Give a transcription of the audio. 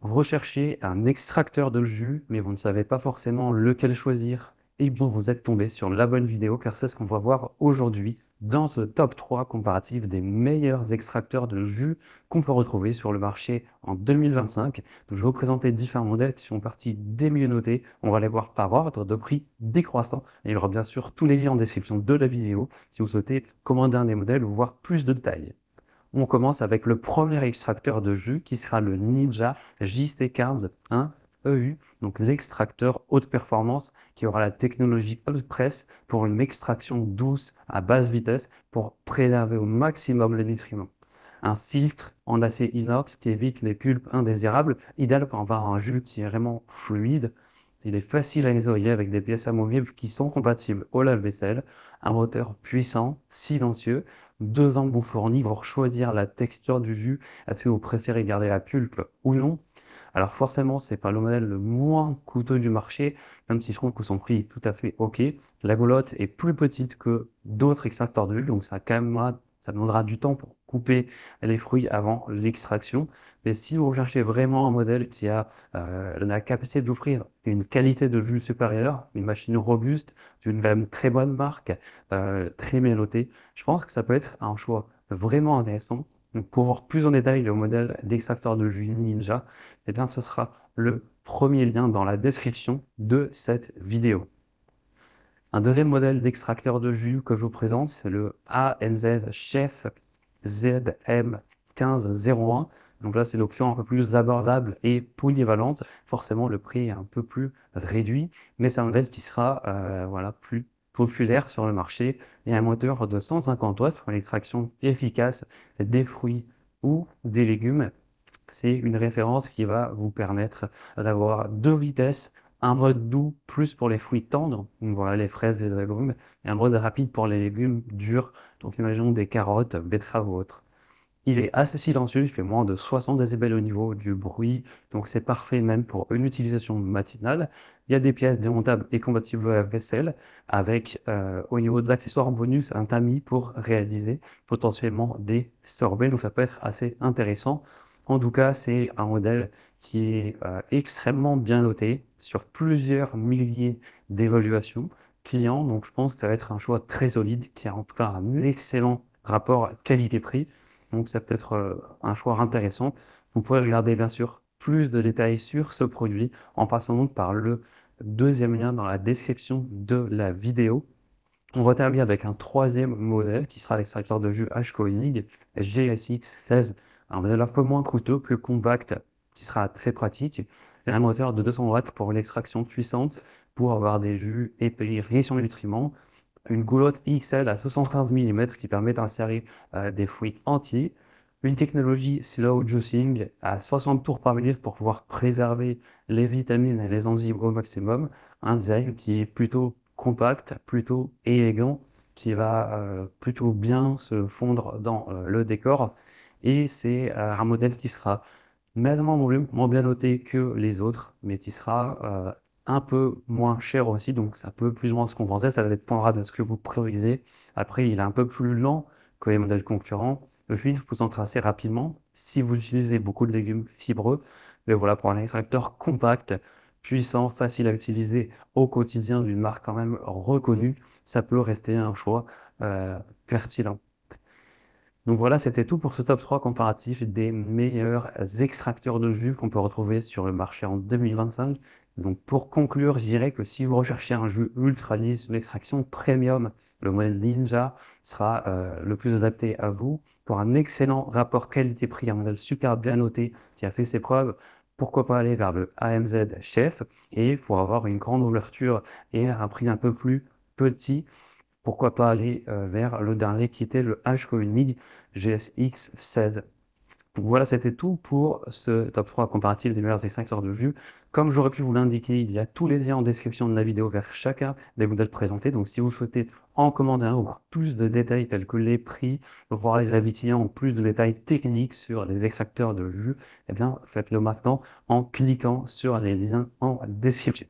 Recherchez un extracteur de jus, mais vous ne savez pas forcément lequel choisir. Eh bien, vous êtes tombé sur la bonne vidéo, car c'est ce qu'on va voir aujourd'hui dans ce top 3 comparatif des meilleurs extracteurs de jus qu'on peut retrouver sur le marché en 2025. Donc, je vais vous présenter différents modèles qui sont partis des mieux notés. On va les voir par ordre de prix décroissant. Et il y aura bien sûr tous les liens en description de la vidéo si vous souhaitez commander un des modèles ou voir plus de détails. On commence avec le premier extracteur de jus qui sera le Ninja JC15 EU, donc l'extracteur haute performance qui aura la technologie Cold Press pour une extraction douce à basse vitesse pour préserver au maximum les nutriments. Un filtre en acier inox qui évite les pulpes indésirables, idéal pour avoir un jus qui est vraiment fluide. Il est facile à nettoyer avec des pièces amovibles qui sont compatibles au lave-vaisselle, un moteur puissant, silencieux, deux embouts fournis pour choisir la texture du jus. Est-ce que vous préférez garder la pulpe ou non? Alors forcément, c'est pas le modèle le moins coûteux du marché, même si je trouve que son prix est tout à fait OK. La goulotte est plus petite que d'autres extracteurs de jus, donc ça demandera du temps pour couper les fruits avant l'extraction. Mais si vous recherchez vraiment un modèle qui a la capacité d'offrir une qualité de jus supérieure, une machine robuste, d'une même très bonne marque, très bien notée, je pense que ça peut être un choix vraiment intéressant. Donc, pour voir plus en détail le modèle d'extracteur de jus Ninja, eh bien, ce sera le premier lien dans la description de cette vidéo. Un deuxième modèle d'extracteur de jus que je vous présente, c'est le AMZ Chef ZM1501. Donc là, c'est l'option un peu plus abordable et polyvalente. Forcément, le prix est un peu plus réduit, mais c'est un modèle qui sera voilà, plus populaire sur le marché et un moteur de 150 watts pour l'extraction efficace des fruits ou des légumes. C'est une référence qui va vous permettre d'avoir deux vitesses, un mode doux plus pour les fruits tendres, donc voilà les fraises, les agrumes, et un mode rapide pour les légumes durs, donc imaginons des carottes, betteraves ou autres. Il est assez silencieux, il fait moins de 60 décibels au niveau du bruit, donc c'est parfait même pour une utilisation matinale. Il y a des pièces démontables et compatibles à la vaisselle, avec au niveau des accessoires en bonus un tamis pour réaliser potentiellement des sorbets, donc ça peut être assez intéressant. En tout cas, c'est un modèle qui est extrêmement bien noté sur plusieurs milliers d'évaluations clients, donc je pense que ça va être un choix très solide qui a en tout cas un excellent rapport qualité-prix. Donc ça peut être un choix intéressant. Vous pourrez regarder bien sûr plus de détails sur ce produit en passant donc par le deuxième lien dans la description de la vidéo. On va terminer avec un troisième modèle qui sera l'extracteur de jus H-Koenig GSX16, un modèle un peu moins coûteux, plus compact, qui sera très pratique, et un moteur de 200 watts pour une extraction puissante pour avoir des jus épais, riches en nutriments, une goulotte XL à 75 mm qui permet d'insérer des fruits entiers, une technologie slow juicing à 60 tours par minute pour pouvoir préserver les vitamines et les enzymes au maximum, un design qui est plutôt compact, plutôt élégant, qui va plutôt bien se fondre dans le décor, et c'est un modèle qui sera nettement moins bien noté que les autres, mais qui sera un peu moins cher aussi, donc ça peut plus ou moins se compenser, ça dépendra de ce que vous priorisez. Après, il est un peu plus lent que les modèles concurrents. Le fil vous en tracer rapidement si vous utilisez beaucoup de légumes fibreux, mais voilà, pour un extracteur compact, puissant, facile à utiliser au quotidien d'une marque quand même reconnue, ça peut rester un choix pertinent. Donc voilà, c'était tout pour ce top 3 comparatif des meilleurs extracteurs de jus qu'on peut retrouver sur le marché en 2025. Donc pour conclure, je dirais que si vous recherchez un jus ultra lisse, une extraction premium, le modèle Ninja sera le plus adapté à vous. Pour un excellent rapport qualité-prix, un modèle super bien noté qui a fait ses preuves, pourquoi pas aller vers le AMZ Chef, et pour avoir une grande ouverture et un prix un peu plus petit, pourquoi pas aller vers le dernier qui était le H-Koenig GSX 16. Donc voilà, c'était tout pour ce top 3 comparatif des meilleurs extracteurs de jus. Comme j'aurais pu vous l'indiquer, il y a tous les liens en description de la vidéo vers chacun des modèles présentés. Donc si vous souhaitez en commander un ou voir plus de détails tels que les prix, voir les avis clients ou plus de détails techniques sur les extracteurs de jus, eh bien faites-le maintenant en cliquant sur les liens en description.